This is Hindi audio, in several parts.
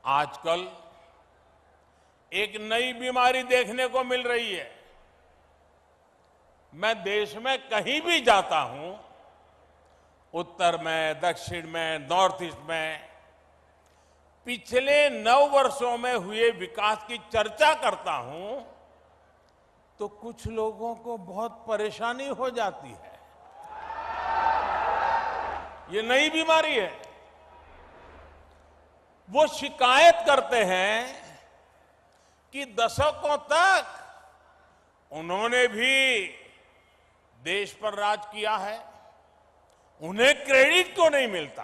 आजकल एक नई बीमारी देखने को मिल रही है। मैं देश में कहीं भी जाता हूं, उत्तर में, दक्षिण में, नॉर्थ ईस्ट में, पिछले 9 वर्षों में हुए विकास की चर्चा करता हूं तो कुछ लोगों को बहुत परेशानी हो जाती है। ये नई बीमारी है। वो शिकायत करते हैं कि दशकों तक उन्होंने भी देश पर राज किया है, उन्हें क्रेडिट क्यों नहीं मिलता।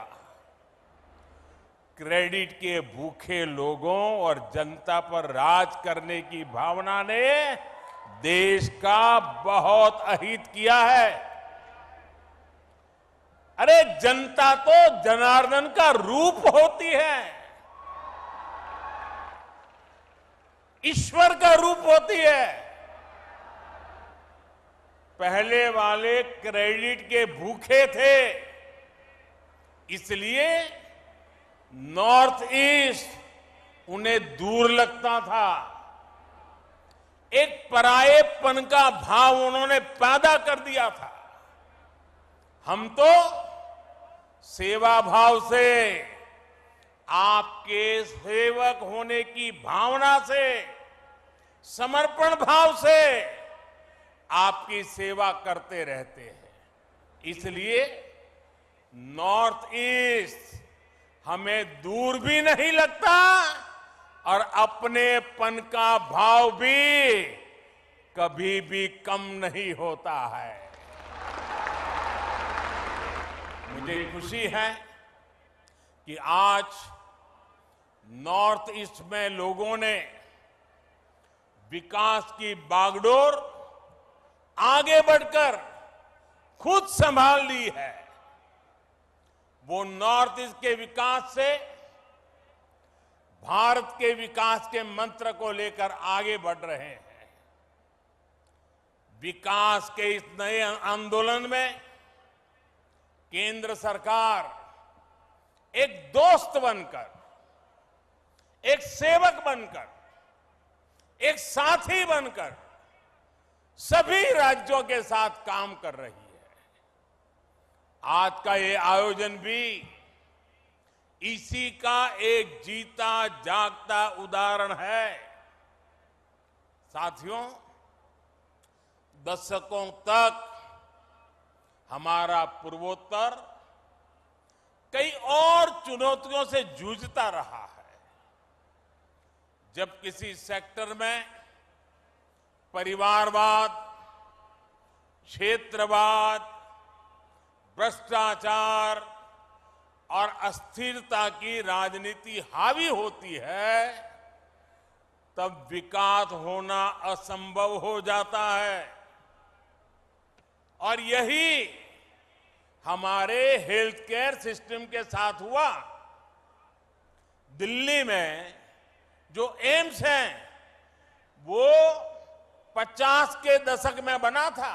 क्रेडिट के भूखे लोगों और जनता पर राज करने की भावना ने देश का बहुत अहित किया है। अरे जनता तो जनार्दन का रूप होती है, ईश्वर का रूप होती है। पहले वाले क्रेडिट के भूखे थे, इसलिए नॉर्थ ईस्ट उन्हें दूर लगता था। एक परायेपन का भाव उन्होंने पैदा कर दिया था। हम तो सेवा भाव से, आपके सेवक होने की भावना से, समर्पण भाव से आपकी सेवा करते रहते हैं। इसलिए नॉर्थ ईस्ट हमें दूर भी नहीं लगता और अपनेपन का भाव भी कभी भी कम नहीं होता है। मुझे खुशी है कि आज नॉर्थ ईस्ट में लोगों ने विकास की बागडोर आगे बढ़कर खुद संभाल ली है। वो नॉर्थ ईस्ट के विकास से भारत के विकास के मंत्र को लेकर आगे बढ़ रहे हैं। विकास के इस नए आंदोलन में केंद्र सरकार एक दोस्त बनकर, एक सेवक बनकर, एक साथी बनकर सभी राज्यों के साथ काम कर रही है। आज का ये आयोजन भी इसी का एक जीता जागता उदाहरण है। साथियों, दशकों तक हमारा पूर्वोत्तर कई और चुनौतियों से जूझता रहा है। जब किसी सेक्टर में परिवारवाद, क्षेत्रवाद, भ्रष्टाचार और अस्थिरता की राजनीति हावी होती है, तब विकास होना असंभव हो जाता है। और यही हमारे हेल्थ केयर सिस्टम के साथ हुआ। दिल्ली में जो एम्स है वो 50 के दशक में बना था।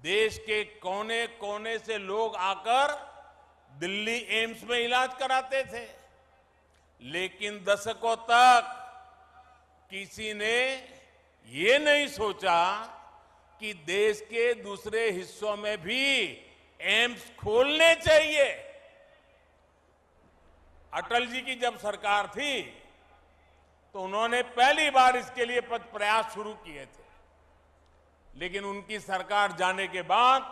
देश के कोने कोने से लोग आकर दिल्ली एम्स में इलाज कराते थे, लेकिन दशकों तक किसी ने ये नहीं सोचा कि देश के दूसरे हिस्सों में भी एम्स खोलने चाहिए। अटल जी की जब सरकार थी तो उन्होंने पहली बार इसके लिए प्रयास शुरू किए थे, लेकिन उनकी सरकार जाने के बाद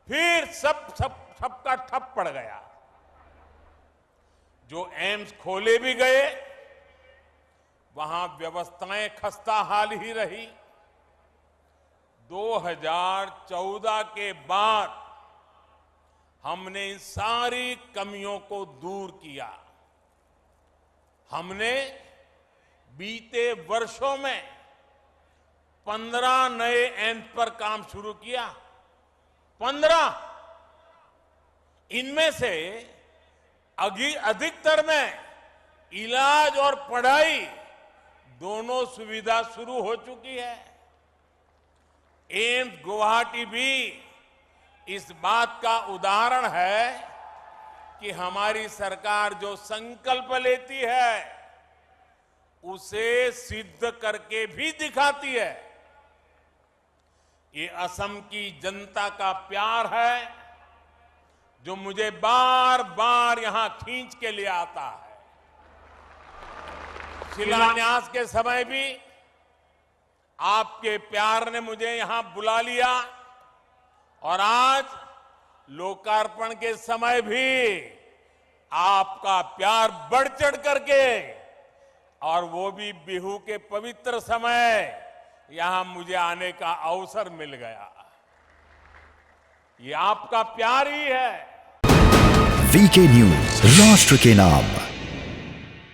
फिर सबका ठप पड़ गया। जो एम्स खोले भी गए, वहां व्यवस्थाएं खस्ताहाल ही रही। 2014 के बाद हमने इन सारी कमियों को दूर किया। हमने बीते वर्षों में 15 नए एम्स पर काम शुरू किया। 15। इनमें से अधिकतर में इलाज और पढ़ाई दोनों सुविधा शुरू हो चुकी है। एम्स गुवाहाटी भी इस बात का उदाहरण है कि हमारी सरकार जो संकल्प लेती है उसे सिद्ध करके भी दिखाती है। ये असम की जनता का प्यार है जो मुझे बार बार यहां खींच के ले आता है। शिलान्यास के समय भी आपके प्यार ने मुझे यहां बुला लिया और आज लोकार्पण के समय भी आपका प्यार बढ़ चढ़ करके, और वो भी बिहू के पवित्र समय यहां मुझे आने का अवसर मिल गया। ये आपका प्यार ही है। वीके न्यूज, राष्ट्र के नाम।